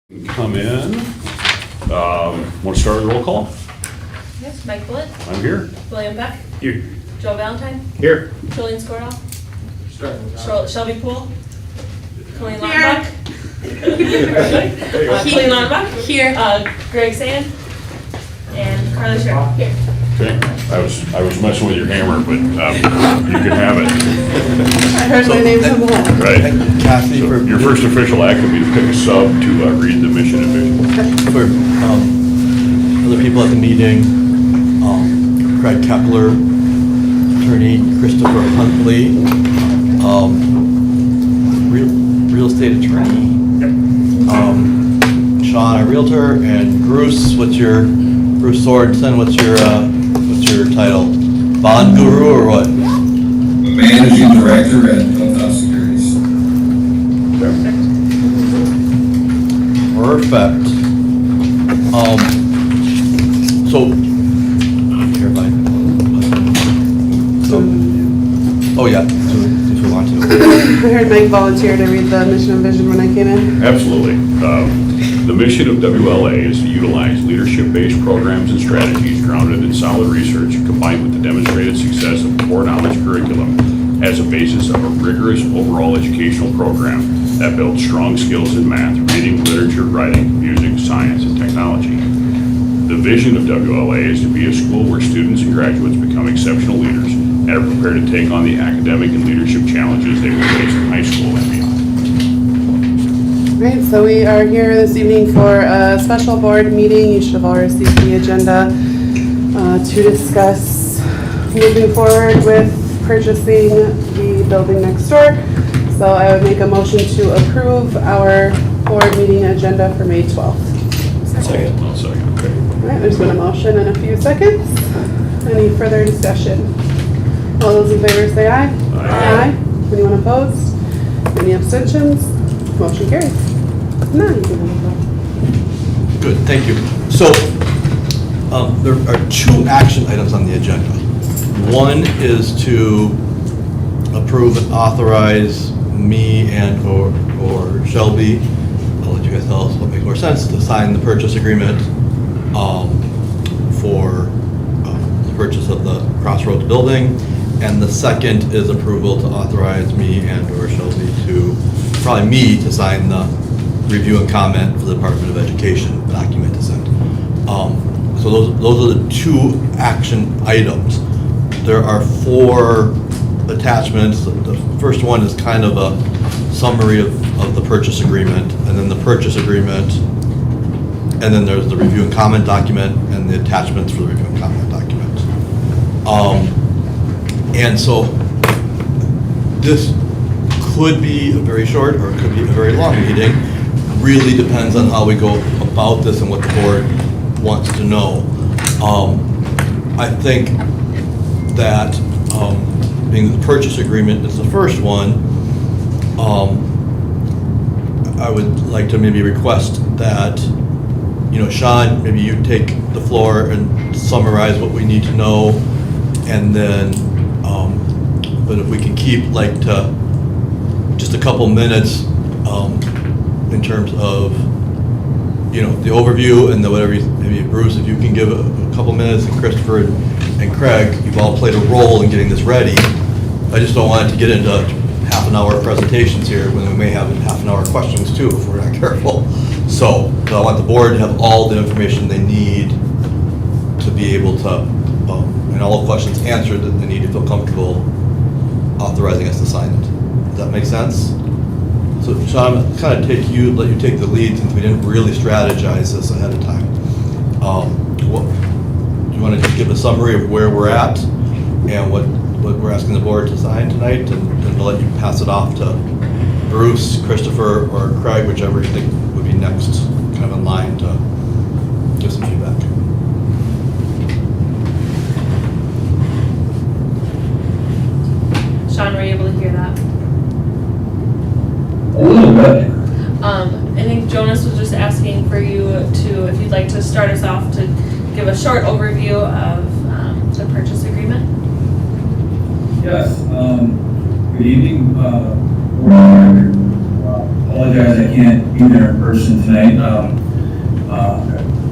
Come in. Want to start with roll call? Yes, Mike Bullitt, I'm here. William Beck, Here. Joe Valentine, Here. Julian Squirrel, Shelby Poole, Colleen Here. Lautenbach. Colleen Lautenbach. Here. Greg Sand, and Carla Sherrill. Here. Okay. I was messing with your hammer, but you can have it. I heard my name come along. Right. Kathy, So for your first official act will be to pick a sub to read the mission and vision. for other people at the meeting, Craig Kepler, attorney Christopher Huntley, real estate attorney, Sean, a realtor, and Bruce. Bruce Sorensen? What's your title? Bond guru or what? Managing Director at Hilltop Securities. Perfect. So, here, bye. Oh, yeah, if we want to. I heard Mike volunteer to read the mission and vision when I came in. Absolutely. The mission of WLA is to utilize leadership-based programs and strategies grounded in solid research combined with the demonstrated success of core knowledge curriculum as a basis of a rigorous overall educational program that builds strong skills in math, reading, literature, writing, music, science, and technology. The vision of WLA is to be a school where students and graduates become exceptional leaders and are prepared to take on the academic and leadership challenges they will face in high school and beyond. Great, so we are here this evening for a special board meeting. You should have all received the agenda to discuss moving forward with purchasing the building next door. So I would make a motion to approve our board meeting agenda for May 12th. Second. I'll second, okay. All right, there's been a motion in a few seconds. Any further discussion? All those in favor say aye. Aye. Anyone opposed? Any abstentions? Motion carries. Now you can vote. Good, thank you. So, there are two action items on the agenda. One is to approve and authorize me and or Shelby, I'll let you guys tell us what makes more sense, to sign the purchase agreement for the purchase of the Crossroads building. And the second is approval to authorize me and or Shelby probably me to sign the review and comment for the Department of Education document to send. So those are the two action items. There are 4 attachments. The first one is kind of a summary of the purchase agreement, and then the purchase agreement, and then there's the review and comment document and the attachments for the review and comment document. And so this could be a very short or it could be a very long meeting. Really depends on how we go about this and what the board wants to know. I think that being the purchase agreement is the first one, I would like to maybe request that, Sean, maybe you take the floor and summarize what we need to know, and then, but if we can keep to just a couple minutes in terms of, the overview and the whatever, maybe Bruce, if you can give a couple minutes, and Christopher and Craig, you've all played a role in getting this ready. I just don't want it to get into half an hour presentations here when we may have half an hour questions too if we're not careful. So I want the board to have all the information they need to be able to, and all the questions answered that they need to feel comfortable authorizing us to sign it. Does that make sense? So Sean, kind of let you take the lead since we didn't really strategize this ahead of time. Do you want to just give a summary of where we're at and what we're asking the board to sign tonight, and we'll let you pass it off to Bruce, Christopher, or Craig, whichever you think would be next kind of in line to give some feedback. Sean, were you able to hear that? A little bit. I think Jonas was just asking for you to, if you'd like to start us off, to give a short overview of the purchase agreement. Yes. Good evening, board director. I'd like apologize, I can't be there in person tonight.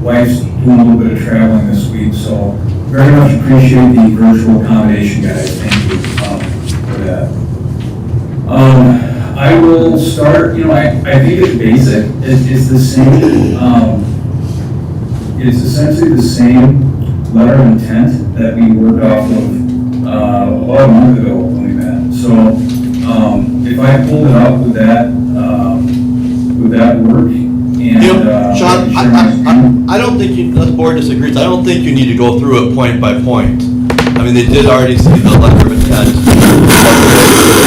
Wife's doing a little bit of traveling this week, so very much appreciate the virtual accommodation, guys. Thank you for that. I will start, I think it's basic. It's the same, it's essentially the same letter of intent that we worked off of about a month ago when we met. So if I pulled it up, would that work? And, Sean, I don't think the board disagrees. I don't think you need to go through it point by point. I mean, they did already see the letter of intent.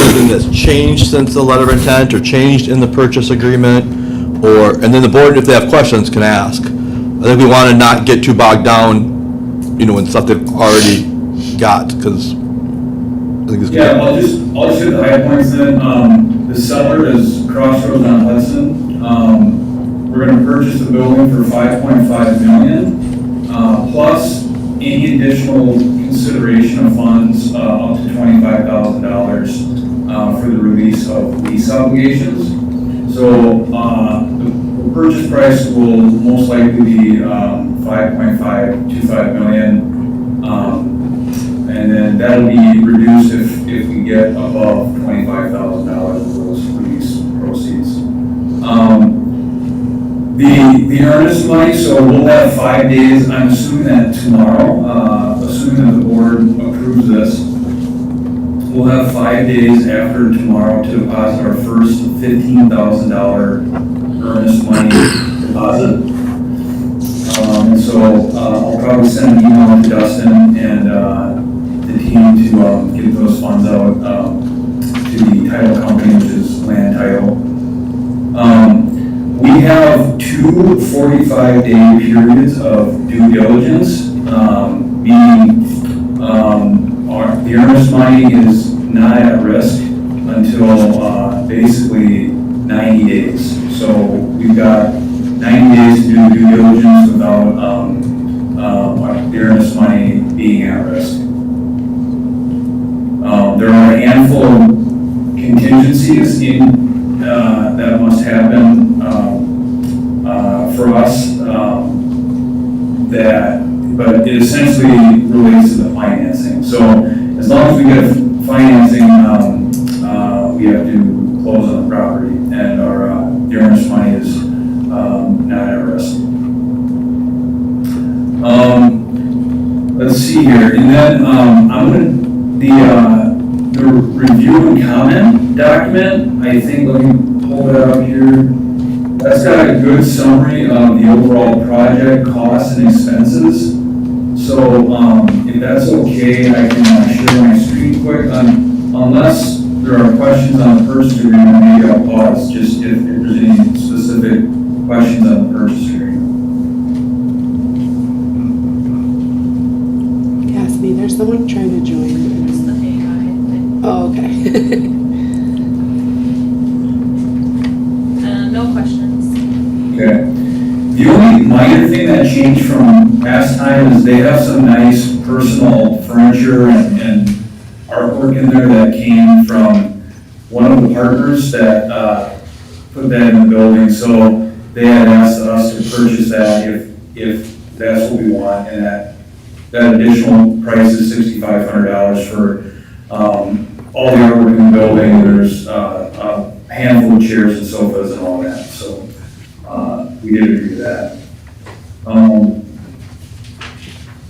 Anything that's changed since the letter of intent or changed in the purchase agreement, and then the board, if they have questions, can ask. I think we want to not get too bogged down, in stuff they've already got, because I think it's. Yeah, I'll just hit the high points then. The seller is Crossroads on Hudson. We're going to purchase the building for $5.5 million, plus any additional consideration of funds up to $25,000 for the release of lease obligations. So the purchase price will most likely be $5.525 million, and then that'll be reduced if we get above $25,000 of those release proceeds. The earnest money, so we'll have 5 days. I'm assuming that tomorrow, assuming that the board approves this, we'll have 5 days after tomorrow to deposit our first $15,000 earnest money deposit. And so I'll probably send an email to Dustin and the team to get those funds out to the title company, which is Land Title. We have two 45-day periods of due diligence, meaning the earnest money is not at risk until basically 90 days. So we've got 90 days to do due diligence without the earnest money being at risk. There are a handful of contingencies that must happen for us, but it essentially relates to the financing. So as long as we get financing, we have to close on the property, and the earnest money is not at risk. Let's see here, and then I'm going to the review and comment document. I think, let me pull that up here. That's got a good summary of the overall project costs and expenses. So if that's okay, I can share my screen quick. Unless there are questions on the purchase agreement, maybe I'll pause just if there's any specific questions on the purchase agreement. Cassidy, there's someone trying to join. Just the pay guide. Oh, okay. No questions. Okay. The only minor thing that changed from last time is they have some nice personal furniture and artwork in there that came from one of the partners that put that in the building. So they had asked us to purchase that if that's what we want, and that additional price is $6,500 for all the artwork in the building. There's a handful of chairs and sofas and all that. So we did agree to that.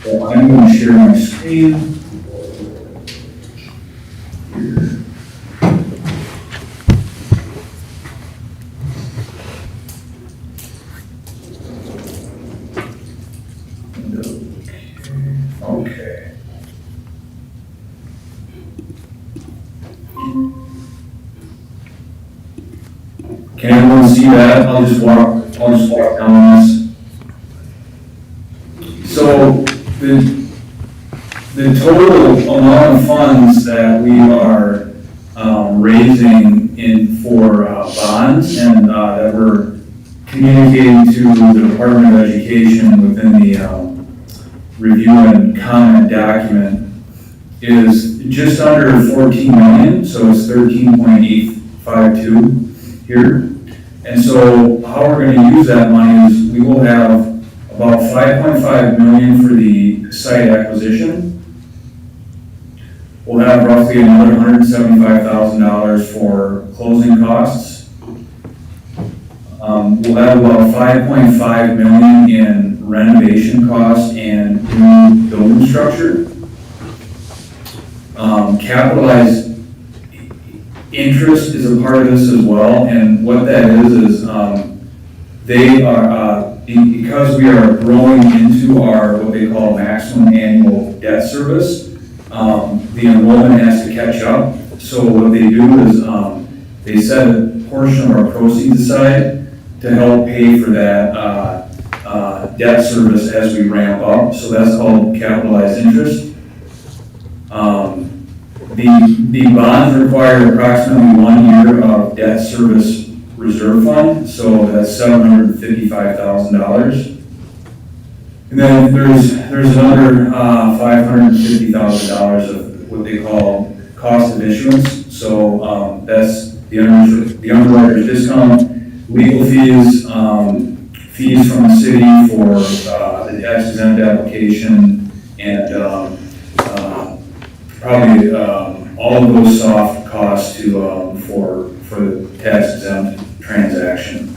So I'm going to share my screen. Here. Okay. Can everyone see that? I'll just walk down this. So the total amount of funds that we are raising for bonds and that we're communicating to the Department of Education within the review and comment document is just under 14 million, so it's 13.852 here. And so how we're gonna use that money is we will have about 5.5 million for the site acquisition. We'll have roughly another $175,000 for closing costs. We'll have about 5.5 million in renovation costs and new building structure. Capitalized interest is a part of this as well, and what that is they are, because we are growing into our, what they call maximum annual debt service, the enrollment has to catch up. So what they do is, they set a portion of our proceeds aside to help pay for that, debt service as we ramp up. So that's called capitalized interest. The bonds require approximately 1 year of debt service reserve fund, so that's $755,000. And then there's another $550,000 of what they call cost of issuance. So that's the underwriter's discount, legal fees, fees from the city for the tax-exempt application, and probably all of those soft costs to for the tax-exempt transaction.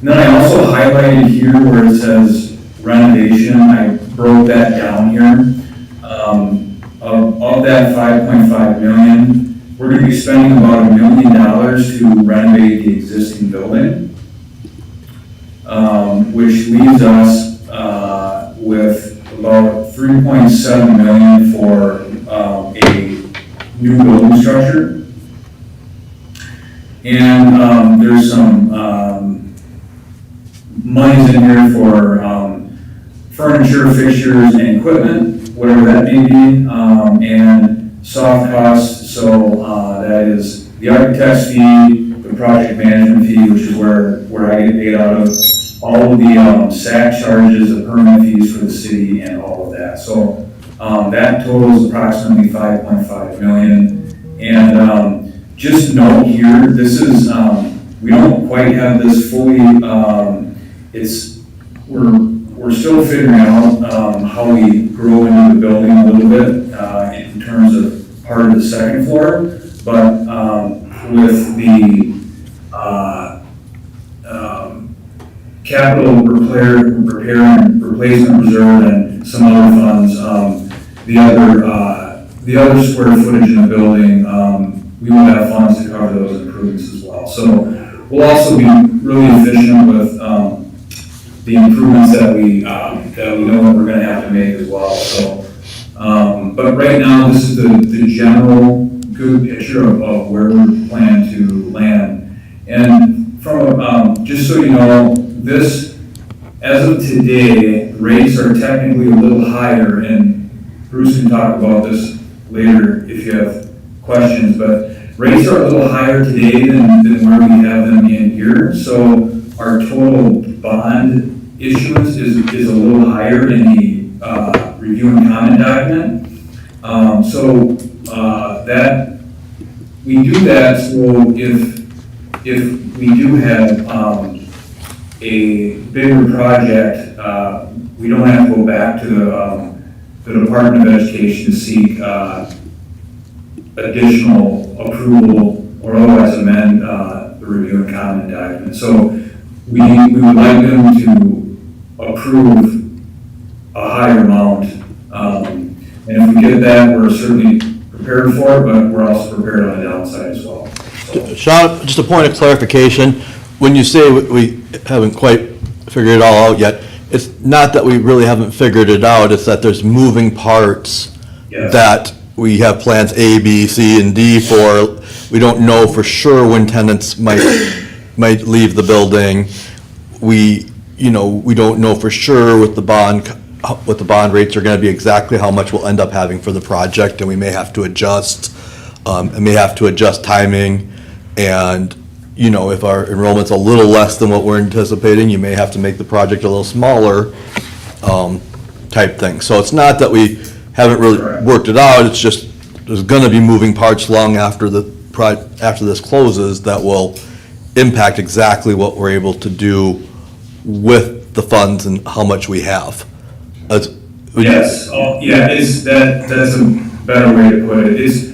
And then I also highlighted here where it says renovation. I broke that down here. Of that 5.5 million, we're going to be spending about $1 million to renovate the existing building, which leaves us with about $3.7 million for a new building structure. And there's some monies in here for furniture, fixtures, and equipment, whatever that may be, and soft costs. So that is the architect's fee, the project management fee, which is where I get paid out of, all of the SAC charges, the permit fees for the city, and all of that. So that totals approximately 5.5 million. And just note here, this is, we don't quite have this fully, we're still figuring out how we grow into the building a little bit in terms of part of the second floor, but with the capital repair and replacement reserve and some other funds, the other square footage in the building, we will have funds to cover those improvements as well. So we'll also be really efficient with the improvements that we know that we're going to have to make as well. So, but right now, this is the general good picture of where we plan to land. And from just so you know, this, as of today, rates are technically a little higher, and Bruce can talk about this later if you have questions, but rates are a little higher today than where we have them in here. So our total bond issuance is a little higher in the review and comment document. So that we do that so if we do have a bigger project, we don't have to go back to the Department of Education to seek additional approval or otherwise amend the review and comment document. So we would like them to approve a higher amount. And if we get that, we're certainly prepared for it, but we're also prepared on the downside as well. So. Sean, just a point of clarification. When you say we haven't quite figured it all out yet, it's not that we really haven't figured it out, it's that there's moving parts Yes. that we have plans A, B, C, and D for. We don't know for sure when tenants might leave the building. We don't know for sure what the bond rates are going to be, exactly how much we'll end up having for the project, and we may have to adjust, timing, and if our enrollment's a little less than what we're anticipating, you may have to make the project a little smaller, type thing. So it's not that we haven't really worked it out, it's just there's going to be moving parts long after this closes that will impact exactly what we're able to do with the funds and how much we have. Yes, that's a better way to put it. It's,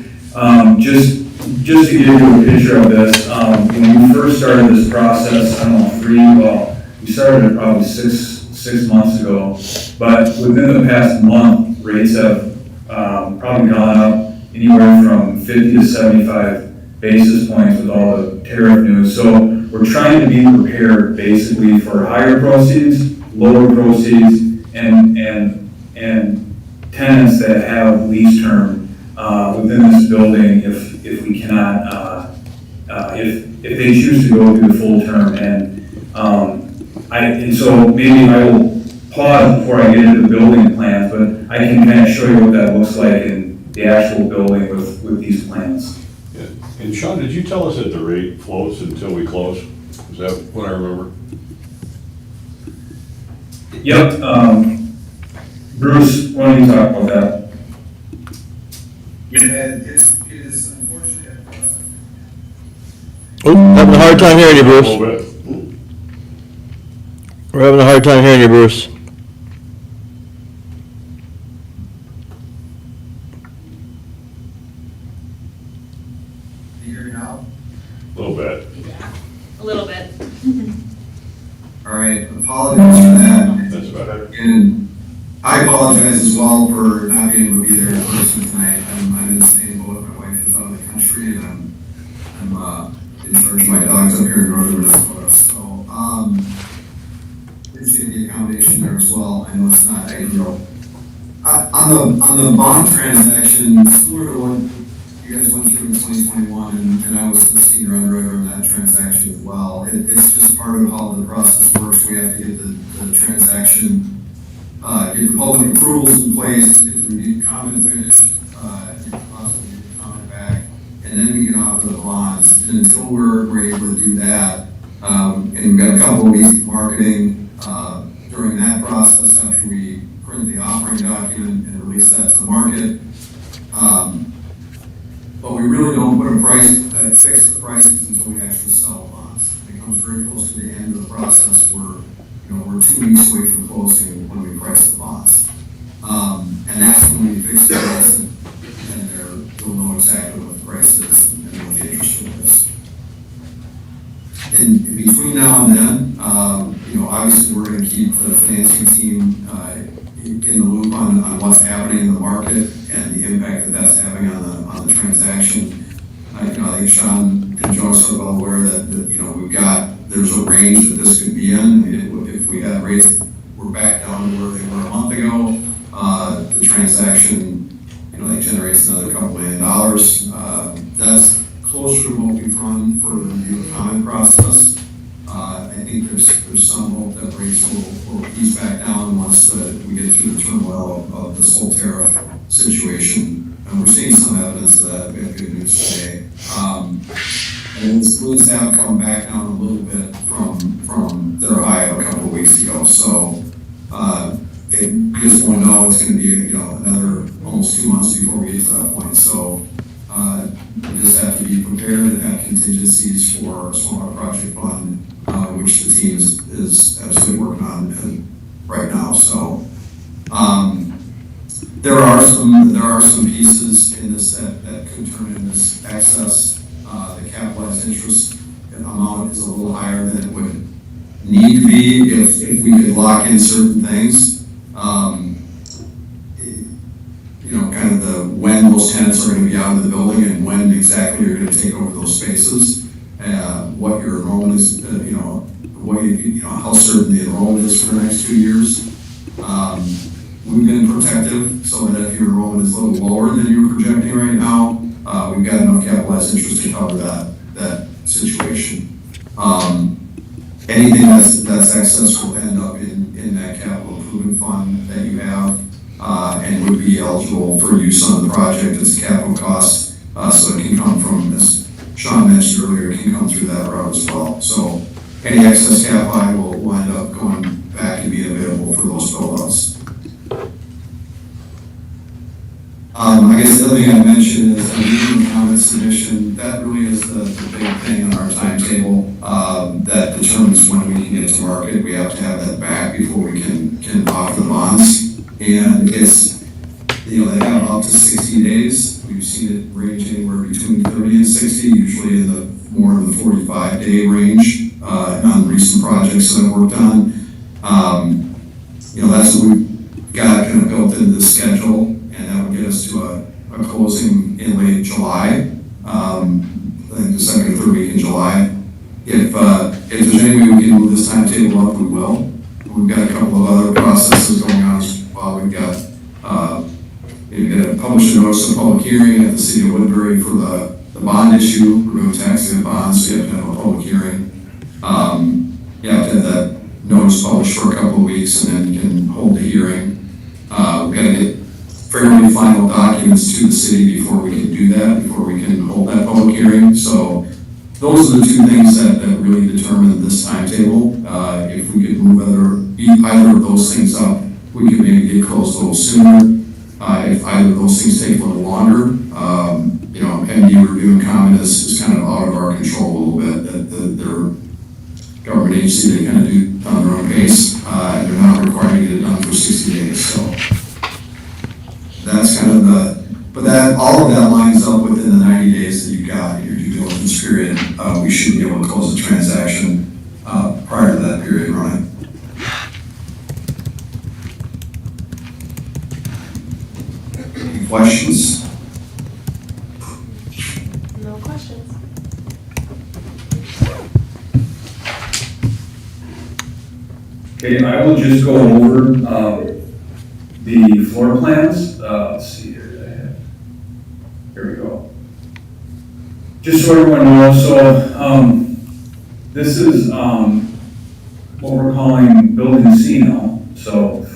just to give you a picture of this, when we first started this process, I don't know, we started it probably six months ago, but within the past month, rates have, probably gone up anywhere from 50 to 75 basis points with all the tariff news. So we're trying to be prepared basically for higher proceeds, lower proceeds, and tenants that have lease term within this building if we cannot, if they choose to go through the full term. And so maybe I will pause before I get into the building plans, but I can kind of show you what that looks like in the actual building with these plans. Yeah. And Sean, did you tell us that the rate floats until we close? Is that what I remember? Yep. Bruce, why don't you talk about that? Yeah, it is unfortunately a process. Oh, having a hard time hearing you, A Bruce. little bit. We're having a hard time hearing you, Bruce. Can you hear me now? A little bit. A little bit. All right, apologies for that. That's better. And I apologize as well for not being able to be there in person tonight. I'm in the same boat. My wife is out of the country, and I'm in charge of my dogs up here in northern Minnesota. So, appreciate the accommodation there as well. I know it's not ideal. On the bond transaction, similar to what you guys went through in 2021, and I was the senior underwriter on that transaction as well. It's just part of how the process works. We have to get the transaction, get the public approvals in place, get the review comment finished, get the possibly get the comment back, and then we can offer the bonds. And until we're able to do that, and we've got a couple of weeks of marketing during that process after we print the offering document and release that to the market. But we really don't put a price, fix the prices until we actually sell bonds. It comes very close to the end of the process. We're 2 weeks away from closing when we price the bonds. And that's when we fix the price, and you'll know exactly what the price is and what the interest rate is. In between now and then, obviously we're going to keep the financing team in the loop on what's happening in the market and the impact that that's having on the transaction. I think Sean and Joe are sort of well aware that there's a range that this could be in. If we had rates, we're back down to where they were a month ago. The transaction, that generates another $2 million. That's closer to what we've run for the review and comment process. I think there's some hope that rates will ease back down once we get through the turmoil of this whole tariff situation. And we're seeing some evidence of that. We have good news today. And winds have come back down a little bit from their high of a couple of weeks ago. So we just won't know it's going to be another almost 2 months before we get to that point. So we just have to be prepared and have contingencies for a smaller project fund, which the team is absolutely working on right now. So there are some pieces in this that could turn into this excess. The capitalized interest amount is a little higher than it would need to be if we could lock in certain things. Kind of when those tenants are going to be out of the building and when exactly you're going to take over those spaces, what your enrollment is, how certain the enrollment is for the next 2 years. We've been protective so that if your enrollment is a little lower than you're projecting right now, we've got enough capitalized interest to cover that situation. Anything that's excess will end up in that capital improvement fund that you have, and would be eligible for use on the project as a capital cost. So it can come from, as Sean mentioned earlier, it can come through that route as well. So any excess CAPI will end up going back and being available for those build-outs. I guess the other thing I mentioned is the meeting comments submission, that really is the big thing on our timetable, that determines when we can get to market. We have to have that back before we can offer the bonds. And it's, they have up to 60 days. We've seen it range anywhere between 30 and 60, usually in the more of the 45-day range, on recent projects that I've worked on. That's what we've got kind of built into the schedule, and that would get us to a closing in late July, I think the second or third week in July. If there's any way we can move this timetable up, we will. We've got a couple of other processes going on as well. We've got published a notice of public hearing at the city of Woodbury for the bond issue. We're doing tax-exempt bonds, so you have to have a public hearing. You have to have that notice published for a couple of weeks, and then you can hold the hearing. We've got to get fairly final documents to the city before we can do that, before we can hold that public hearing. So those are the two things that really determine this timetable. If we could move either of those things up, we could maybe get closed a little sooner. If either of those things take a little longer, MD review and comment is kind of out of our control a little bit. That they're government agency, they kind of do it on their own pace. They're not required to get it done for 60 days. So that's kind of but all of that lines up within the 90 days that you've got in your due diligence period. We should be able to close the transaction prior to that period running. Any questions? No questions. Okay, I will just go over the floor plans. Let's see here. Here we go. Just so everyone knows, so this is what we're calling building C now. So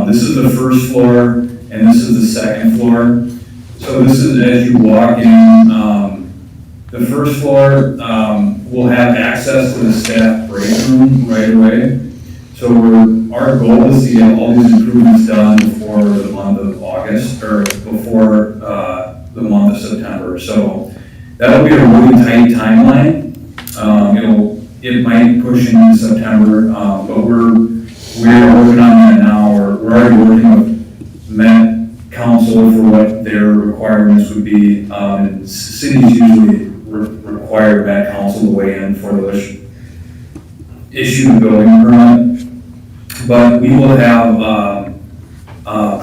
this is the first floor, and this is the second floor. So this is as you walk in. The first floor will have access to the staff break room right away. So our goal is to get all these improvements done before the month of August, or before the month of September. So that'll be a really tight timeline. It might push into September, but we're working on that now. We're already working with Met Council for what their requirements would be. And cities usually require Met Council to weigh in for those issue the building permit. But we will have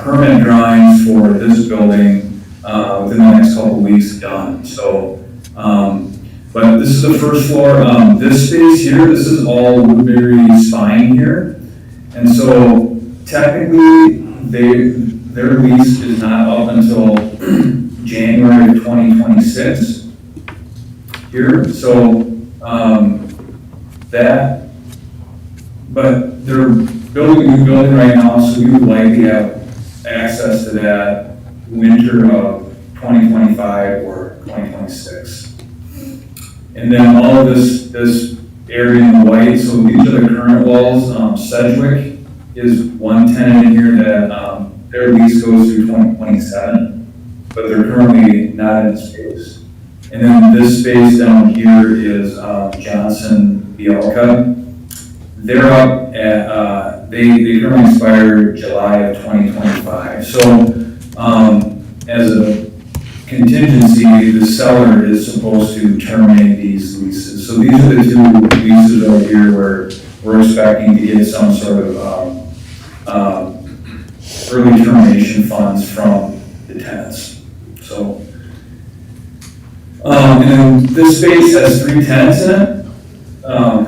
permit drawings for this building within the next couple of weeks done. So, but this is the first floor. This space here, this is all Woodbury spine here. And so technically their lease is not up until January of 2026 here. So but they're building a new building right now, so we would likely have access to that winter of 2025 or 2026. And then all of this area in white, so these are the current walls. Sedgwick is one tenant in here that their lease goes through 2027, but they're currently not in space. And then this space down here is Johnson Bielka. They're up at, they currently expire July of 2025. So as a contingency, the seller is supposed to terminate these leases. So these are the two leases over here where we're expecting to get some sort of early termination funds from the tenants. So, and then this space has 3 tenants in it.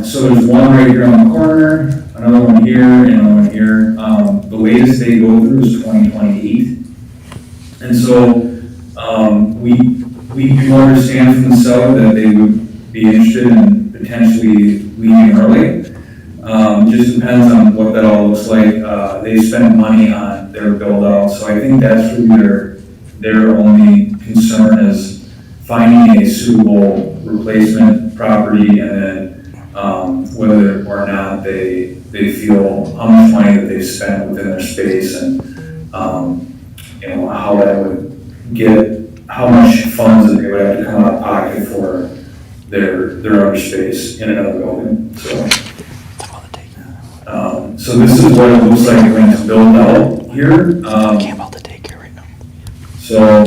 So there's one right here on the corner, another one here, and another one here. The latest they go through is 2028. And so we do understand from the seller that they would be interested in potentially leaving early. Just depends on what that all looks like. They spend money on their build out, so I think that's really their only concern is finding a suitable replacement property, and then whether or not they feel how much money that they've spent within their space, and how that would how much funds that they would have to come out of pocket for their other space in another building, so. So this is what it looks like when it's built out here. So,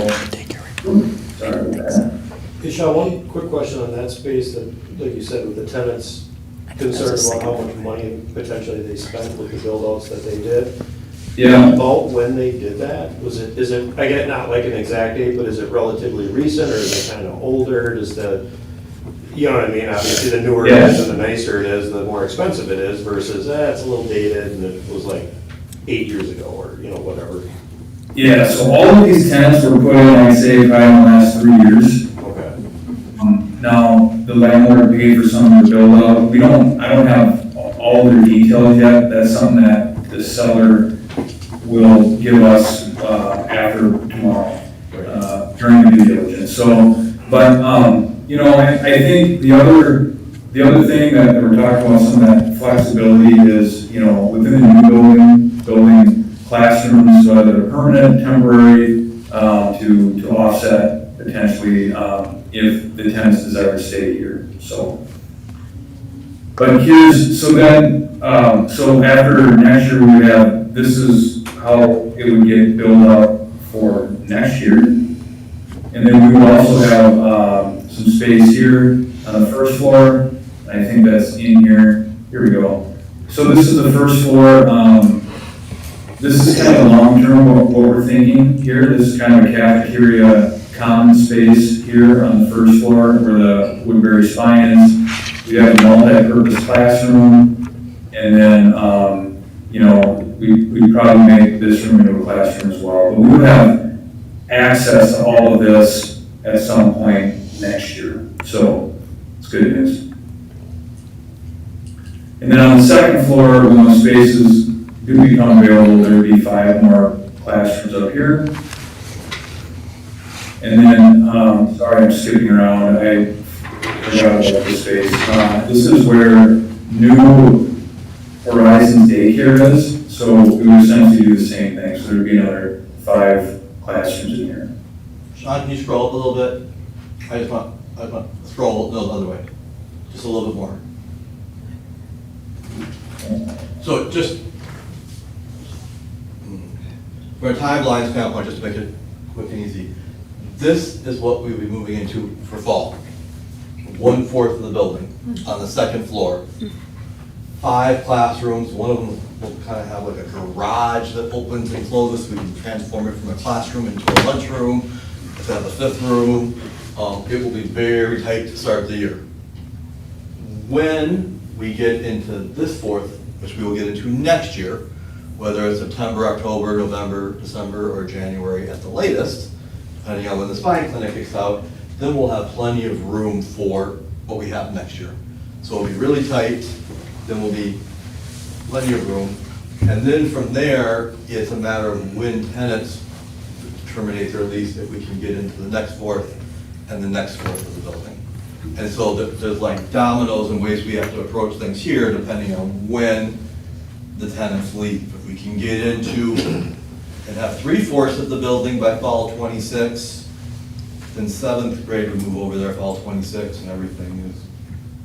sorry about that. Hey, Sean, one quick question on that space that, like you said, with the tenants concerned about how much money potentially they spent with the build-outs that they did. Yeah, About when they did that, is it, I get not like an exact date, but is it relatively recent or is it kind of older? Does the, you know what I mean? Obviously, the newer it is and the nicer it is, the more expensive it is versus, it's a little dated and it was like 8 years ago or, you know, whatever. yeah, so all of these tenants were put in, I'd say, probably in the last 3 years. Okay. Now, the landlord paid for some of the build out. I don't have all their details yet. That's something that the seller will give us after tomorrow, during the due diligence. So, but, you know, I think the other thing that we're talking about, some of that flexibility is, you know, within the new building classrooms, whether they're permanent, temporary, to offset potentially, if the tenants desire to stay here, so. But so after next year, we have, this is how it would get built up for next year. And then we will also have, some space here on the first floor. I think that's in here. Here we go. So this is the first floor. This is kind of long-term what we're thinking here. This is kind of a cafeteria common space here on the first floor where the Woodbury spine is. We have a multi-purpose classroom, and then, you know, we probably make this room into a classroom as well. But we would have access to all of this at some point next year. So it's good news. And then on the second floor, when the spaces do become available, there would be 5 more classrooms up here. And then, sorry, I'm skipping around. I forgot about this space. This is where New Horizons Daycare is. So we would essentially do the same thing. So there would be another 5 classrooms in here. Sean, can you scroll up a little bit? I just want to scroll the other way, just a little bit more. So just, from a timeline standpoint, just to make it quick and easy, this is what we would be moving into for fall. 1/4 of the building on the second floor. 5 classrooms, one of them will kind of have like a garage that opens and closes, so we can transform it from a classroom into a lunchroom. If they have a 5th room, it will be very tight to start the year. When we get into this 4th, which we will get into next year, whether it's September, October, November, December, or January at the latest, depending on when the spine clinic kicks out, then we'll have plenty of room for what we have next year. So it'll be really tight, then we'll be plenty of room. And then from there, it's a matter of when tenants terminate their lease, if we can get into the next 4th and the next 4th of the building. And so there's like dominoes and ways we have to approach things here depending on when the tenants leave. If we can get into and have 3/4 of the building by fall 26, then 7th grade would move over there fall 26 and everything is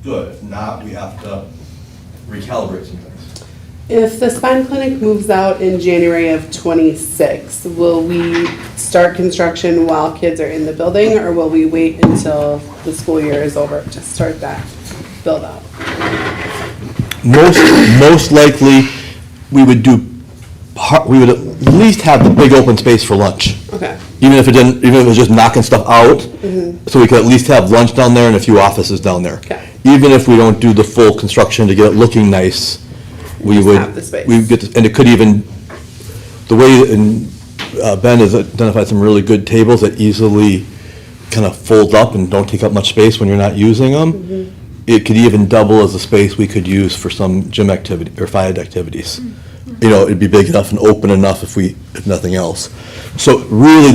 good. If not, we have to recalibrate some things. If the spine clinic moves out in January of '26, will we start construction while kids are in the building, or will we wait until the school year is over to start that build out? Most likely, we would at least have the big open space for lunch. Okay. Even if it was just knocking stuff out, so we could at least have lunch down there and a few offices down there. Okay. Even if we don't do the full construction to get it looking nice, we Just would. have the space. We get, and it could even, the way, and Ben has identified some really good tables that easily kind of fold up and don't take up much space when you're not using them. It could even double as a space we could use for some gym activity or FIAD activities. You know, it'd be big enough and open enough if nothing else. So really,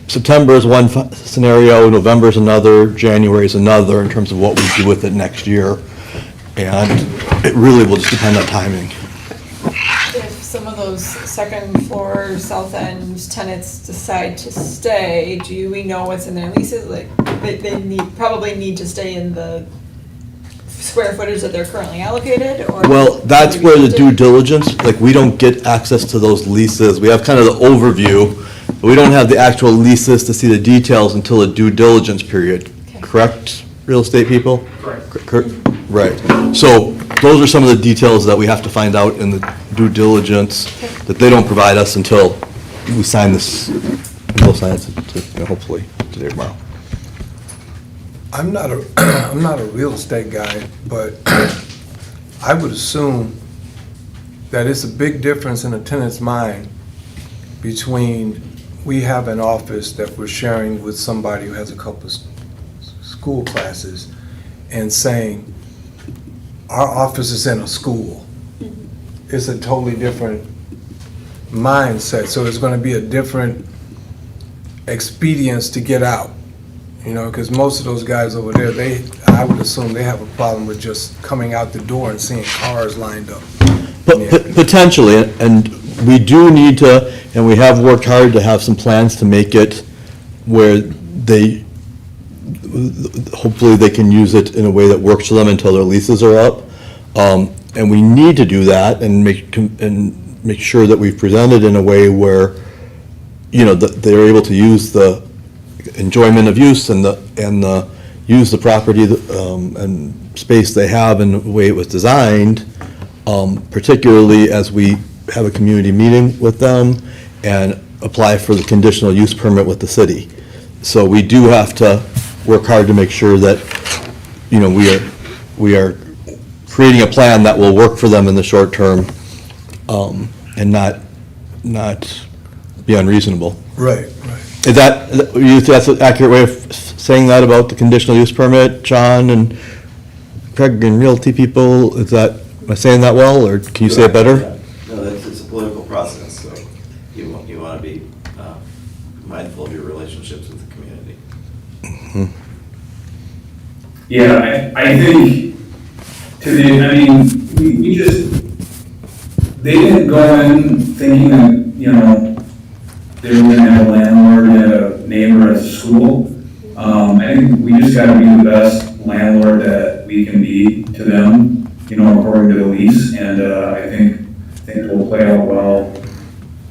September is one scenario, November is another, January is another in terms of what we do with it next year. And it really will just depend on timing. If some of those second floor south end tenants decide to stay, do we know what's in their leases? Like, they probably need to stay in the square footage that they're currently allocated, or? Well, that's where the due diligence, like, we don't get access to those leases. We have kind of the overview, but we don't have the actual leases to see the details until the due diligence period. Okay. Correct, real estate people? Correct. Right. So those are some of the details that we have to find out in the due diligence that they don't provide us until we sign this, and we'll sign it hopefully today or tomorrow. I'm not a, I'm not a real estate guy, but I would assume that it's a big difference in a tenant's mind between we have an office that we're sharing with somebody who has a couple of school classes and saying, our office is in a school. It's a totally different mindset, so it's gonna be a different expedience to get out. You know, because most of those guys over there, I would assume they have a problem with just coming out the door and seeing cars lined up. Potentially, and we do need to, and we have worked hard to have some plans to make it where hopefully they can use it in a way that works for them until their leases are up. And we need to do that and make sure that we present it in a way where, you know, that they're able to use the enjoyment of use and use the property and space they have in the way it was designed, particularly as we have a community meeting with them and apply for the conditional use permit with the city. So we do have to work hard to make sure that, you know, we are creating a plan that will work for them in the short term, and not be unreasonable. Right. Is that's an accurate way of saying that about the conditional use permit, John and Craig and realty people? Am I saying that well, or can you say it better? No, it's a political process, so you want to be mindful of your relationships with the community. Mm-hmm. Yeah, I think we just, they didn't go in thinking that, you know, they were gonna have a landlord and a neighbor at the school. I think we just gotta be the best landlord that we can be to them, you know, according to the lease, and I think it will play out well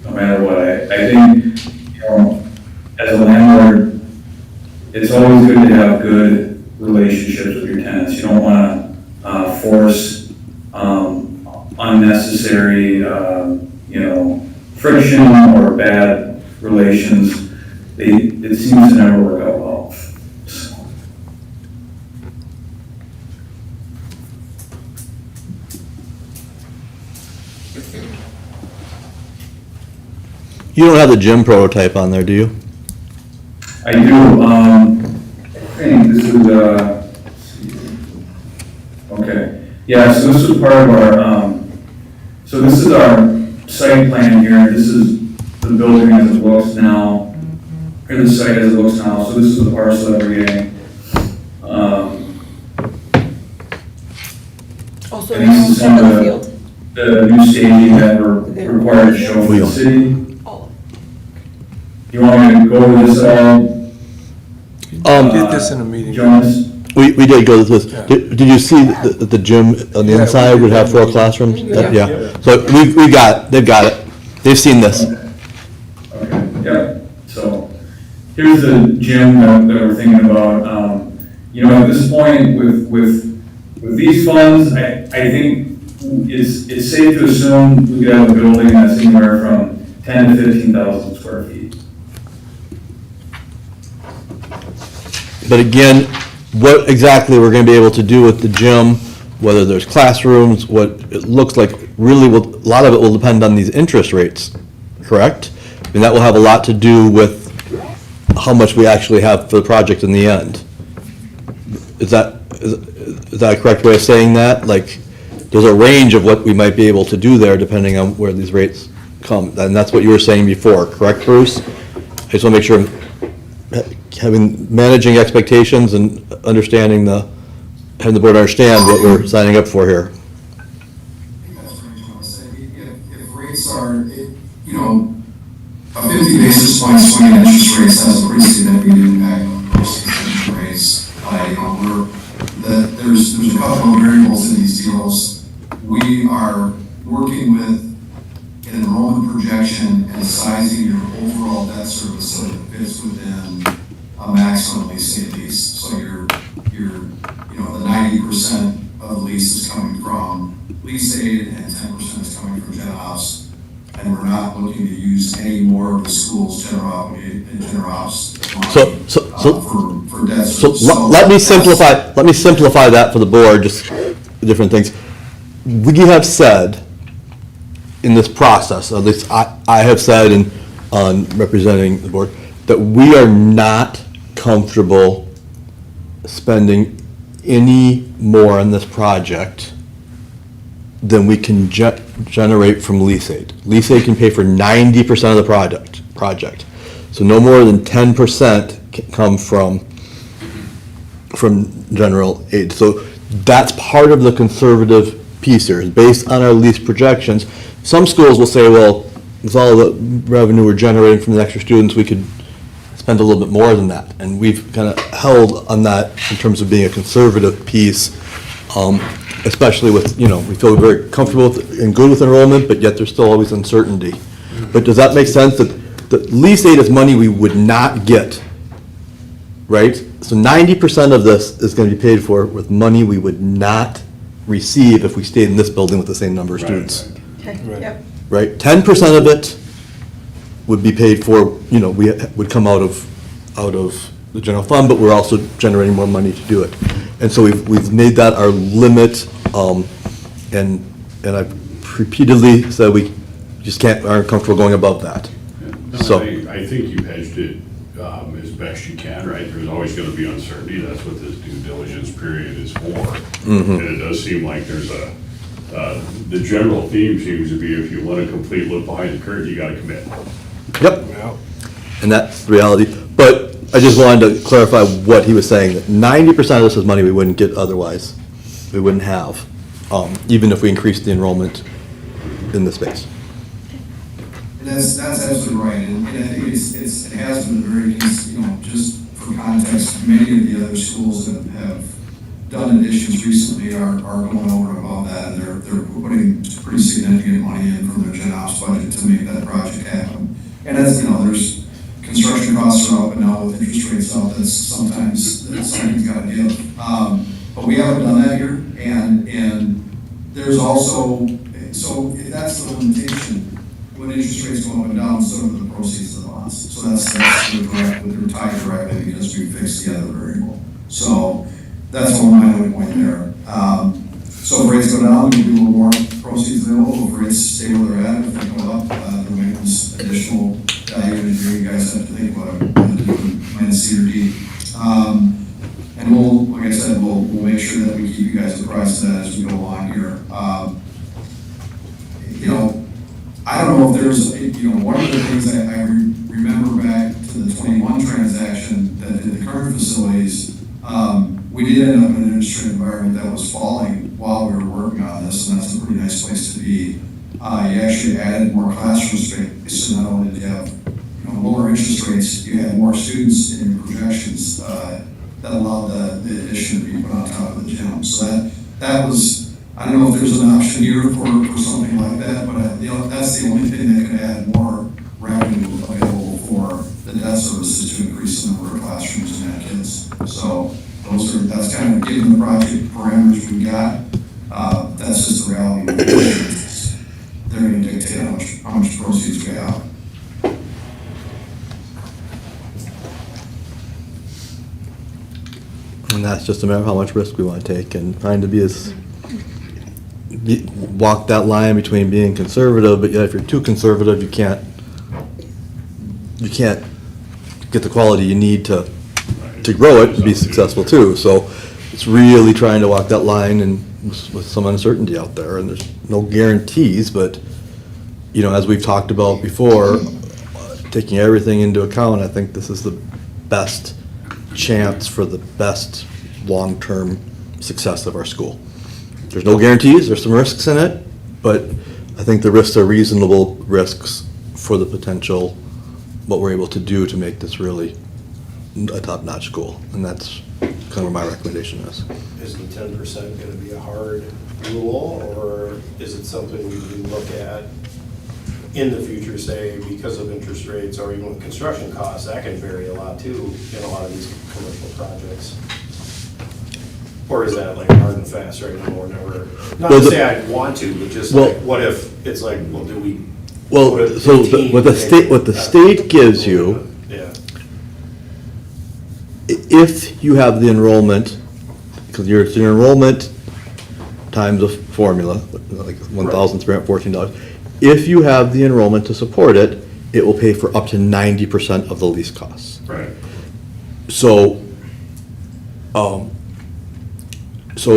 no matter what. I think, you know, as a landlord, it's always good to have good relationships with your tenants. You don't wanna force unnecessary, you know, friction or bad relations. It seems to never work out well. So. You don't have the gym prototype on there, do you? I do. I think this is okay. Yeah, so this is part of our, so this is our site plan here. This is the building as it looks now, or the site as it looks now. So this is the parcel that we're getting. Also, And this is some of the field? the new staging that we're required to show for the city. All You want me to go over this at all? Get this in a meeting. Jonas? We did go through this. Yeah. Did you see the gym on the Yeah, inside we would did. have 4 classrooms? Yeah. So they've got it. They've seen this. Okay, yeah, so here's the gym that we're thinking about. You know, at this point, with these funds, I think it's safe to assume we could have a building that's anywhere from 10 to 15,000 square feet. But again, what exactly we're gonna be able to do with the gym, whether there's classrooms, what it looks like, really will, a lot of it will depend on these interest rates, correct? And that will have a lot to do with how much we actually have for the project in the end. Is that a correct way of saying that? Like, there's a range of what we might be able to do there depending on where these rates come. And that's what you were saying before, correct, Bruce? I just wanna make sure I'm managing expectations and having the board understand what we're signing up for here. If rates are a 50 basis point swing in interest rates has a pretty significant impact on interest rates. There's a couple of variables in these deals. We are working with an enrollment projection and sizing your overall debt service so that it fits within a maximum lease aid lease. So the 90% of the lease is coming from lease aid and 10% is coming from gen ops. And we're not looking to use any more of the school's general ops money for debt service. Let me simplify that for the board, just different things. We have said in this process, at least I have said on representing the board, that we are not comfortable spending any more on this project than we can generate from lease aid. Lease aid can pay for 90% of the project. So no more than 10% can come from general aid. So that's part of the conservative piece here, is based on our lease projections. Some schools will say, well, with all the revenue we're generating from the extra students, we could spend a little bit more than that. And we've kind of held on that in terms of being a conservative piece, especially with, we feel very comfortable and good with enrollment, but yet there's still always uncertainty. But does that make sense? That lease aid is money we would not get, right? So 90% of this is going to be paid for with money we would not receive if we stayed in this building with the same number of students. Okay, yep. Right? 10% of it would be paid for, we would come out of the general fund, but we're also generating more money to do it. And so we've made that our limit, and I've repeatedly said we just aren't comfortable going above that. No, So I think you hedged it as best you can, right? There's always going to be uncertainty. That's what this due diligence period is for. Mm-hmm. And it does seem like there's the general theme seems to be if you want a complete look behind the curtain, you got to commit. Yep. And that's the reality. But I just wanted to clarify what he was saying, that 90% of this is money we wouldn't get otherwise. We wouldn't have, even if we increased the enrollment in the space. That's absolutely right, and I think it has been very, just for context, many of the other schools that have done additions recently are going over and above that, and they're putting pretty significant money in from their gen ops budget to make that project happen. And as there's construction costs are up, and now with interest rates up, sometimes got to give. But we haven't done that here, and there's also, so that's the limitation. When interest rates go up and down, so do the proceeds of the bonds. So that's they're tied directly because we fixed the other variable. So that's one minor point there. So if rates go down, we do a little more proceeds available. If rates stay where they're at, if they go up, there becomes additional value in here. You guys have to think about minus C or D. And we'll, like I said, we'll make sure that we keep you guys apprised of that as we go along here. I don't know if there's, one of the things I remember back to the 21 transaction that in the current facilities, we did end up in an industry environment that was falling while we were working on this, and that's a pretty nice place to be. You actually added more classroom space, so not only did you have lower interest rates, you had more students in your projections that allowed the addition to be put on top of the gym. So that was, I don't know if there's an option here for something like that, but that's the only thing that could add more revenue available for the debt services to increase the number of classrooms and kids. So that's kind of given the project parameters we got. That's just the reality. They're going to dictate how much proceeds we have. And that's just a matter of how much risk we want to take and trying to walk that line between being conservative, but yet if you're too conservative, you can't get the quality you need to grow it and be successful too. So it's really trying to walk that line and with some uncertainty out there, and there's no guarantees, but as we've talked about before, taking everything into account, I think this is the best chance for the best long-term success of our school. There's no guarantees, there's some risks in it, but I think the risks are reasonable risks for the potential what we're able to do to make this really a top-notch school. And that's kind of where my recommendation is. Is the 10% gonna be a hard rule, or is it something we can look at in the future, say, because of interest rates or even with construction costs? That can vary a lot too in a lot of these commercial projects. Or is that like hard and fast right now, or never? Not to say I'd want to, but just like, what if it's like, well, do we? Well, put it so 15, what the state gives you, Yeah, if you have the enrollment, because it's your enrollment times a formula, like $1,314. If you have the enrollment to support it, it will pay for up to 90% of the lease costs. Right. So, so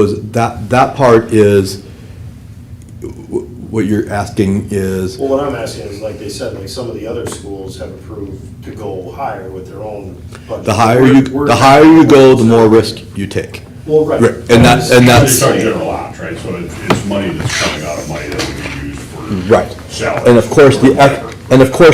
is that part is, what you're asking is, well, what I'm asking is, like they said, like some of the other schools have approved to go higher with their own budget. the higher you go, the more risk you take. Well, right. Right, and that's It's our general ops, right? So it's money that's coming out of money that would be used for right. salary. And of course,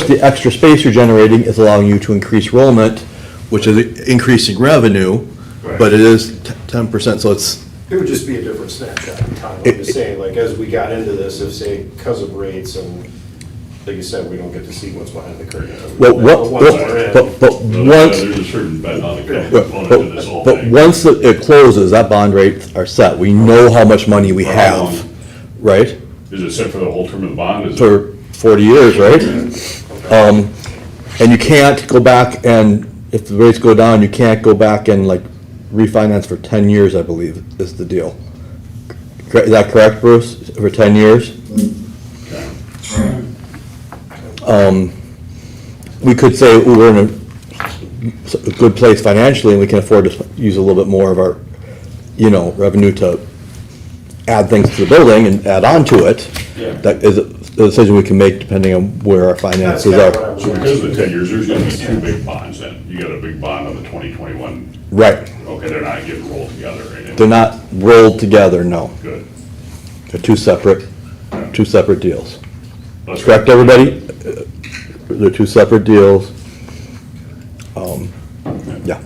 the extra space you're generating is allowing you to increase enrollment, which is increasing revenue, Right. but it is 10%, so it's, It would just be a different snapshot in time. I'm just saying, like, as we got into this, if say, because of rates and, like you said, we don't get to see what's behind the curtain. well, But once we're in- but There's once, a certain bet on the component to this whole but thing. once it closes, that bond rates are set. We know how much money we For how have, right? Is it set for the whole term of the bond? Is it- For 40 years, right? And you can't go back and, if the rates go down, you can't go back and like refinance for 10 years, I believe, is the deal. Is that correct, Bruce? For 10 years? We could say we're in a good place financially and we can afford to use a little bit more of our, revenue to add things to the building and add on to it. Yeah. That is a decision we can make depending on where our finances That's are. kinda what I was So because of the asking. 10 years, there's gonna be two big bonds then. You got a big bond on the 2021. Right. Okay, they're not getting rolled together, right? They're not rolled together, no. Good. They're two separate deals. That's Correct, everybody? They're two separate deals. Yeah.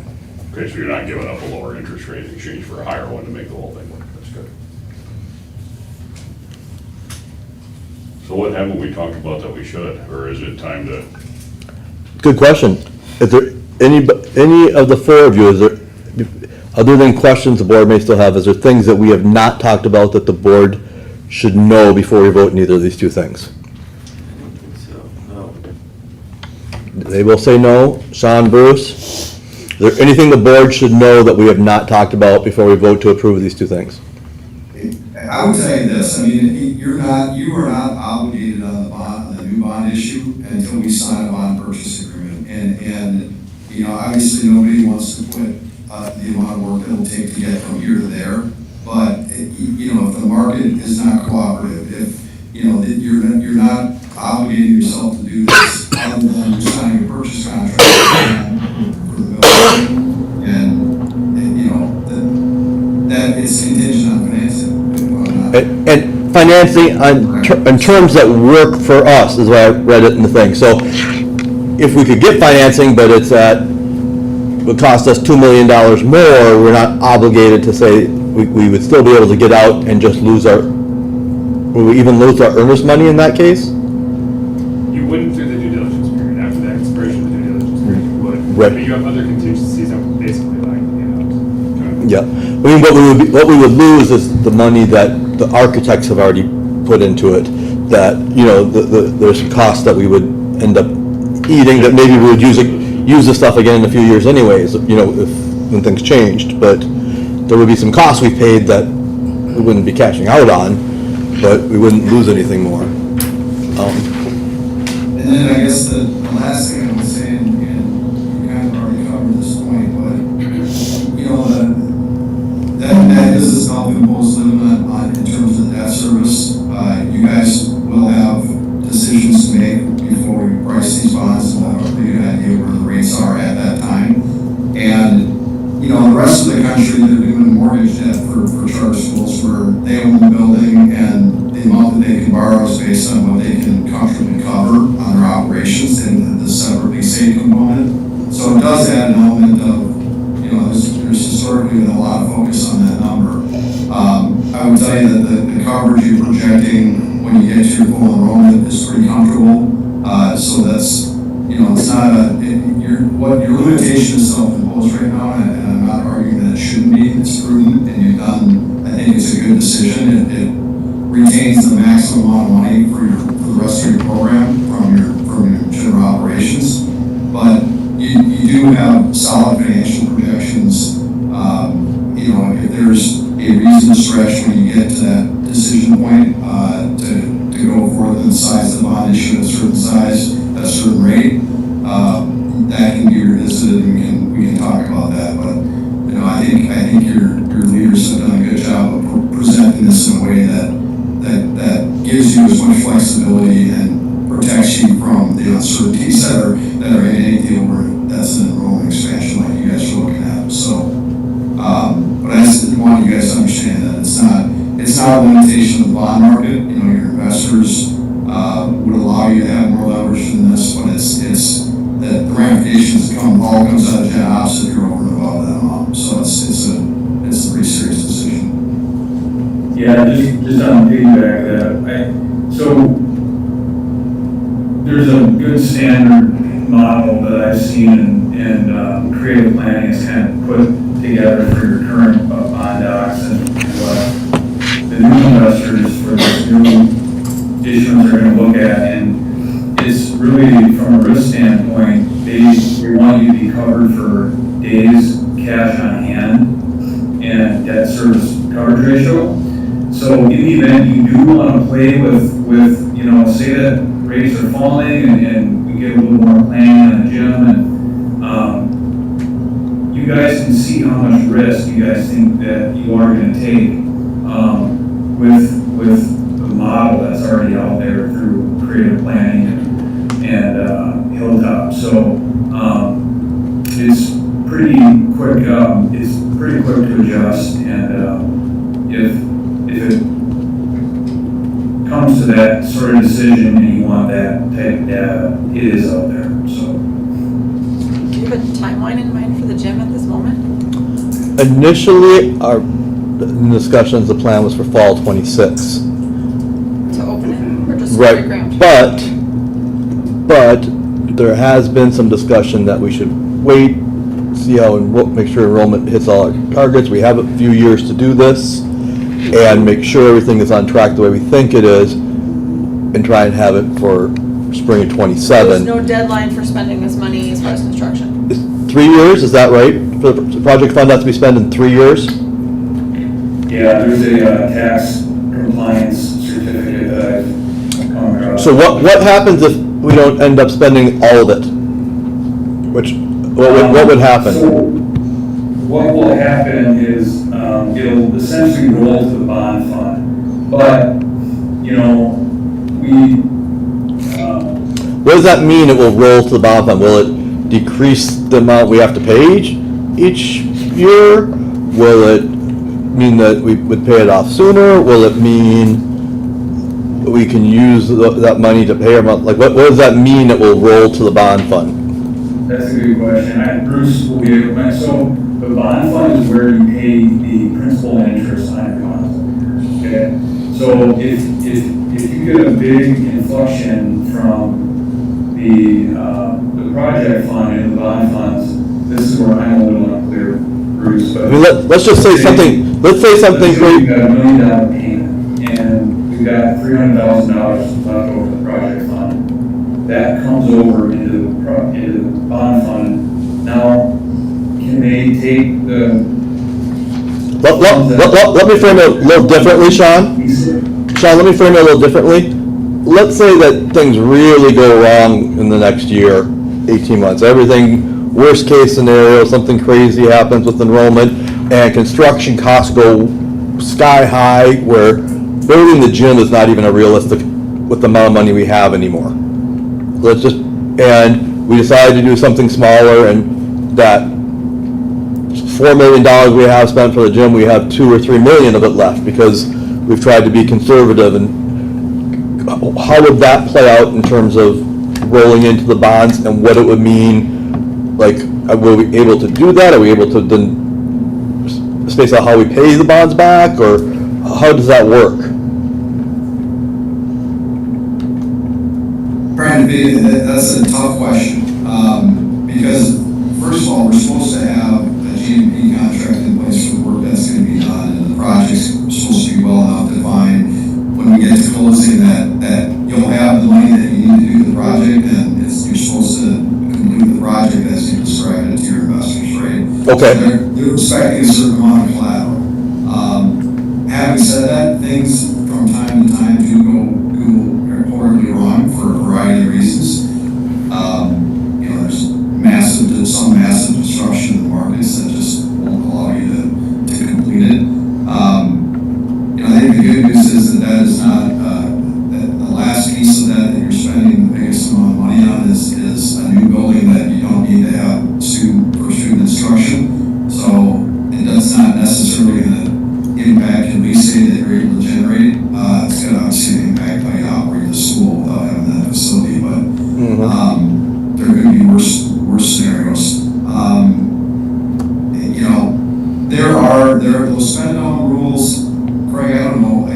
Okay, so you're not giving up a lower interest rate in exchange for a higher one to make the whole thing work. That's good. So what haven't we talked about that we should, or is it time to? Good question. Is there any of the four of you, is there, other than questions the board may still have, is there things that we have not talked about that the board should know before we vote in either of these two things? So, no. They will say no. Sean, Bruce? Is there anything the board should know that we have not talked about before we vote to approve these two things? I would say this, I mean, you are not obligated on the bond, on the new bond issue until we sign a bond purchase agreement. And, obviously nobody wants to put the amount of work it'll take to get from here to there. But, if the market is not cooperative, if, you're not obligating yourself to do this other than signing a purchase contract for the building. And that it's contingent on financing. And financing in terms that work for us, is why I read it in the thing. So if we could get financing, but would cost us $2 million more, we're not obligated to say, we would still be able to get out and just will we even lose our earnest money in that case? You wouldn't through the due diligence period. After the expiration of the due diligence period, you would. Right. But you have other contingencies that would basically like, Yeah. I mean, what we would lose is the money that the architects have already put into it, that, there's costs that we would end up eating, that maybe we would use the stuff again in a few years anyways, when things changed, but there would be some costs we paid that we wouldn't be cashing out on, but we wouldn't lose anything more. And then I guess the last thing I would say, and you kind of already covered this point, but, that is a self-imposed limit on, in terms of debt service. You guys will have decisions to make before we price these bonds, and we'll have a pretty good idea where the rates are at that time. And, the rest of the country, they're doing mortgage debt for charter schools where they own the building and the amount that they can borrow is based on what they can comfortably cover on their operations and the separate lease aid component. So it does add an element of, there's historically been a lot of focus on that number. I would tell you that the coverage you're projecting when you get to your full enrollment is pretty comfortable. So that's, it's not your limitation is self-imposed right now, and I'm not arguing that it shouldn't be. It's prudent, and you've done, I think it's a good decision. It retains the maximum amount of money for the rest of your program from your general operations. But you do have solid financial projections. If there's a reason to stretch when you get to that decision point, to go further than the size of the bond issue at a certain size, at a certain rate, that can be revisited, and we can talk about that. But I think your leaders have done a good job of presenting this in a way that gives you as much flexibility and protects you from the uncertainties that are in any deal where that's an enrollment expansion like you guys are looking at. So, but I just want you guys to understand that it's not a limitation of the bond market. Your investors would allow you to have more leverage than this, but it's that the ramifications all comes out of gen ops if you're over and above that amount. So it's a pretty serious decision. Yeah, just on piggyback that, so there's a good standard model that I've seen in creative planning is kind of put together for your current bond docs and what the new investors for this new issuance are going to look at. And it's really, from a risk standpoint, we want you to be covered for days cash on hand and debt service coverage ratio. So in the event you do want to play with say that rates are falling and we get a little more planning on the gym, and you guys can see how much risk you guys think that you are going to take with the model that's already out there through creative planning and Hilltop. So it's pretty quick. It's pretty quick to adjust, and if it comes to that sort of decision and you want that type of data, it is out there. So, Do you have a timeline in mind for the gym at this moment? Initially, our discussions, the plan was for fall 26. To open it, or just Right, ground? but there has been some discussion that we should wait, see how, make sure enrollment hits all our targets. We have a few years to do this, and make sure everything is on track the way we think it is, and try and have it for spring of 27. There's no deadline for spending this money as far as construction? 3 years, is that right? For the project fund has to be spent in 3 years? yeah, there's a tax compliance certificate that I've come across. So what happens if we don't end up spending all of it? What would happen? So what will happen is it'll essentially roll to the bond fund, but What does that mean, it will roll to the bond fund? Will it decrease the amount we have to pay each year? Will it mean that we would pay it off sooner? Will it mean we can use that money to pay our month? Like, what does that mean, it will roll to the bond fund? That's a good question. Bruce will be able to, so the bond fund is where you pay the principal and interest on your bonds, okay? So if you get a big inflection from the project fund and the bond funds, this is where I'm a little unclear, Bruce, but. I mean, let's just say something, let's say something. Let's say we've got $1 million payment, and we've got $300,000 left over the project fund. That comes over into the bond fund. Now, can they take the? Let me frame it a little differently, Sean. Sean, let me frame it a little differently. Let's say that things really go wrong in the next year, 18 months. Everything, worst case scenario, something crazy happens with enrollment, and construction costs go sky high, where building the gym is not even a realistic with the amount of money we have anymore. And we decided to do something smaller, and that $4 million we have spent for the gym, we have $2 or $3 million of it left, because we've tried to be conservative and how would that play out in terms of rolling into the bonds and what it would mean? Like, were we able to do that? Are we able to then space out how we pay the bonds back, or how does that work? Brandon, that's a tough question, because first of all, we're supposed to have a GMP contract in place for the work that's going to be done, and the project's supposed to be well enough defined when we get to closing that you'll have the money that you need to do the project, and you're supposed to complete the project as you described it to your investors, right? Okay. So they're expecting a certain amount of collateral. Having said that, things from time to time do go horribly wrong for a variety of reasons. There's some massive disruption in the markets that just won't allow you to complete it. I think the good news is that is not, that the last piece of that you're spending the biggest amount of money on is a new building that you don't need to have for student instruction. So that's not necessarily going to impact your lease rate that you're able to generate. It's going to obviously impact how you operate the school without having that facility, but there are going to be worse scenarios. There are those spend down rules. Craig, I don't know.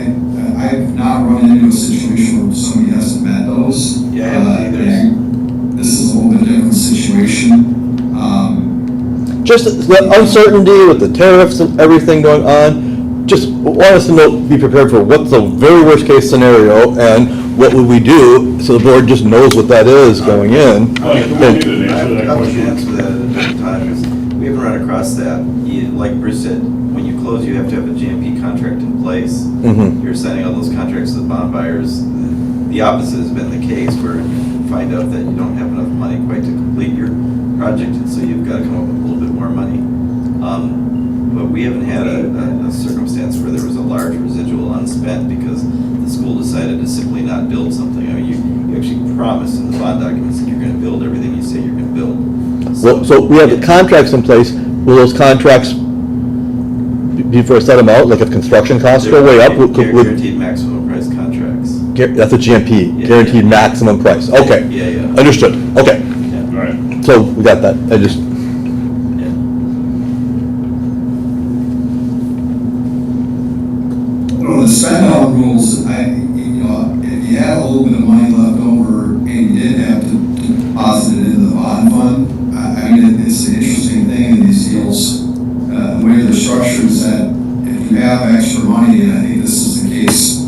I've not run into a situation where somebody hasn't met those. Yeah, I haven't either. This is a little bit different situation. Just the uncertainty with the tariffs and everything going on, just want us to be prepared for what's the very worst case scenario and what would we do so the board just knows what that is going in. Well, you want me to answer that I would question? answer that at a different time, because we haven't run across that. Like Bruce said, when you close, you have to have a GMP contract in place. You're signing all those contracts to the bond buyers. The opposite has been the case, where you find out that you don't have enough money quite to complete your project, and so you've got to come up with a little bit more money. But we haven't had a circumstance where there was a large residual unspent because the school decided to simply not build something. I mean, you actually promised in the bond documents that you're going to build everything you say you're going to build. So we have the contracts in place. Will those contracts be for a set amount, like if construction costs go way up? Guaranteed maximum price contracts. That's a GMP, Yeah. guaranteed maximum price. Okay. Yeah. Understood. Okay. Yeah. All right. So we got that. I just, Yeah. The spend down rules, if you had a little bit of money left over and you did have to deposit it into the bond fund, I mean, it's an interesting thing in these deals. The way they're structured is that if you have extra money, and I think this is the case,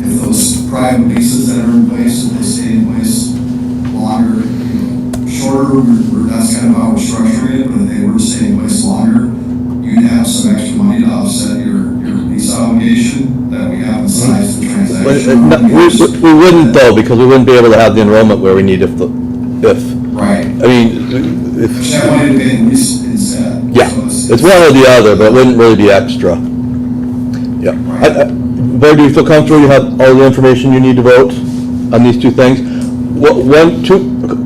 if those private leases that are in place, if they stay in place longer, shorter, that's kind of how we're structuring it, but if they were to stay in place longer, you'd have some extra money to offset your lease obligation that we have besides the transaction. we wouldn't though, because we wouldn't be able to have the enrollment where we need if, Right. I mean, But if, that money to pay the lease instead. yeah, So it's one or the other, but it wouldn't really be extra. Yeah. Board, do you feel comfortable you have all the information you need to vote on these two things?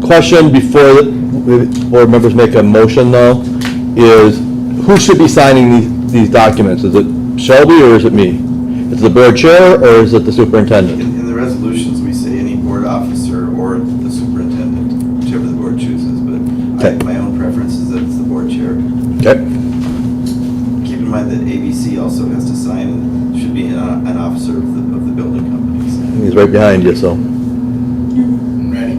Question before the board members make a motion though, is who should be signing these documents? Is it Shelby or is it me? Is it the board chair or is it the superintendent? In the resolutions, we say any board officer or the superintendent, whichever the board chooses, but Okay. my own preference is that it's the board chair. Okay. Keep in mind that ABC also has to sign, and should be an officer of the building companies. He's right behind you, so. Ready?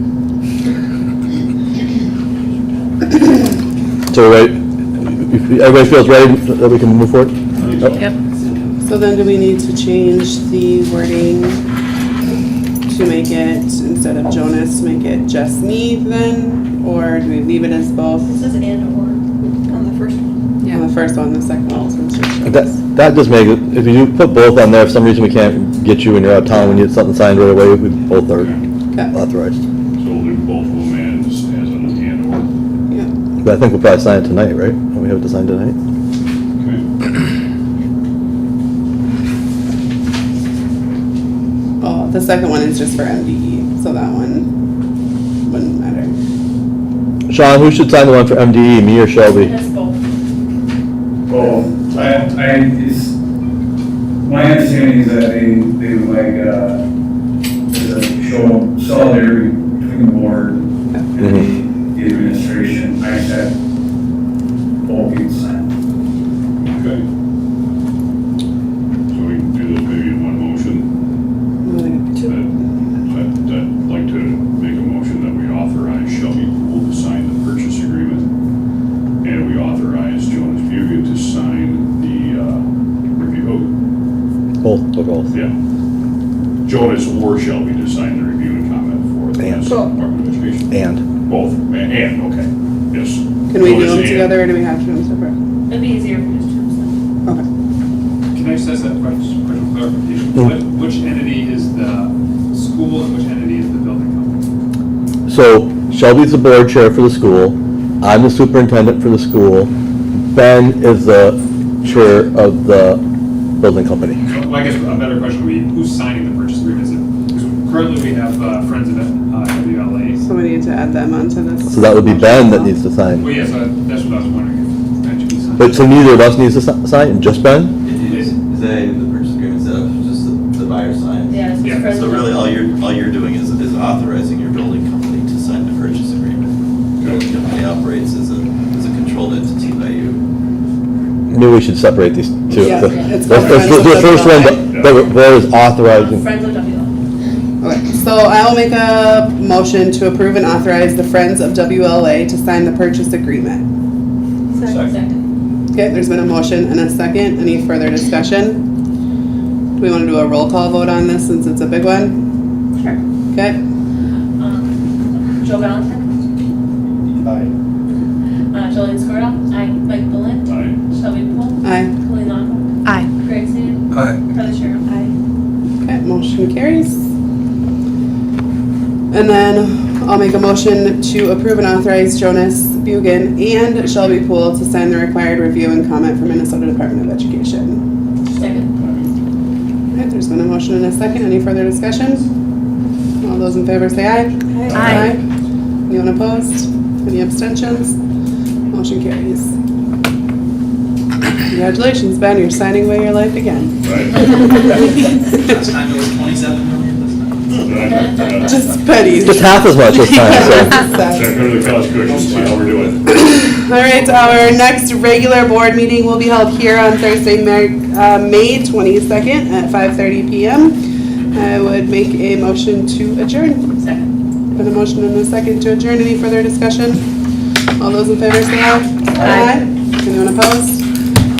So, right, everybody feels ready that we can move forward? Yep. So then do we need to change the wording to make it, instead of Jonas, make it just me then? Or do we leave it as both? This is and or on the first one. On the first one, the second one was just Jonas. That just makes it, if you put both on there, if some reason we can't get you and you're out of town, we need something signed right away, we both are authorized. So we'll do both of them as an and/or. Yeah. But I think we'll probably sign it tonight, right? Don't we have it to sign tonight? Okay. Oh, the second one is just for MDE, so that one wouldn't matter. Sean, who should sign the one for MDE, me or Shelby? That's both. Well, My understanding is that they would like, to show solidarity between the board and the administration. I said, all people sign. Okay. So we can do this maybe in one motion. I'd like to make a motion that we authorize Shelby Poole to sign the purchase agreement, and we authorize Jonas Bugan to sign the review. Both. Yeah. Jonas or Shelby to sign the review and comment for the And. Department of Education. And. Both, and, okay, yes. Can we do Jonas them and. together, or do we have to do them separate? It'd be easier if we just do them. Okay. Can I just ask that question for clarification? Which entity is the school and which entity is the building company? So Shelby's the board chair for the school. I'm the superintendent for the school. Ben is the chair of the building company. So well, I guess a better question would be, who's signing the purchase agreement? Is it, because currently we have Friends of WLA. So we need to add them onto this. So that would be Ben that needs to sign. Well, yes, that's what I was wondering. If that should be signed. But so neither of us needs to sign, just Ben? Is that even the purchase agreement set up, just the buyer sign? Yeah, it's Yeah, just Friends So of really, all you're doing is authorizing your building company to sign the purchase agreement. The building company operates as a controlled entity by you. Maybe we should separate these two. Yeah, it's Let's do the first one, the board is authorizing. Friends of WL. Okay, so I will make a motion to approve and authorize the Friends of WLA to sign the purchase agreement. Second. Okay, there's been a motion and a second. Any further discussion? Do we want to do a roll call vote on this since it's a big one? Sure. Okay, Joe Valentine. Jolene Squirtle. Aye. Mike Bullen. Aye. Shelby Poole. aye. Colleen Longo. Aye. Greg Seaton. Aye. Kelly Sherrill. Aye. Okay, motion carries. And then I'll make a motion to approve and authorize Jonas Bugan and Shelby Poole to sign the required review and comment from Minnesota Department of Education. Second. Okay, there's been a motion and a second. Any further discussion? All those in favor say aye. Aye. Anyone opposed? Any abstentions? Motion carries. Congratulations, Ben, you're signing away your life again. Right. Last time it was 27 million, this time. Just petty. Just half as much this time, so. Check under the couch cushions, see how we're doing. All right, our next regular board meeting will be held here on Thursday, May 22nd at 5:30 PM. I would make a motion to adjourn. Second. Been a motion and a second to adjourn. Any further discussion? All those in favor say aye. Aye. Anyone opposed?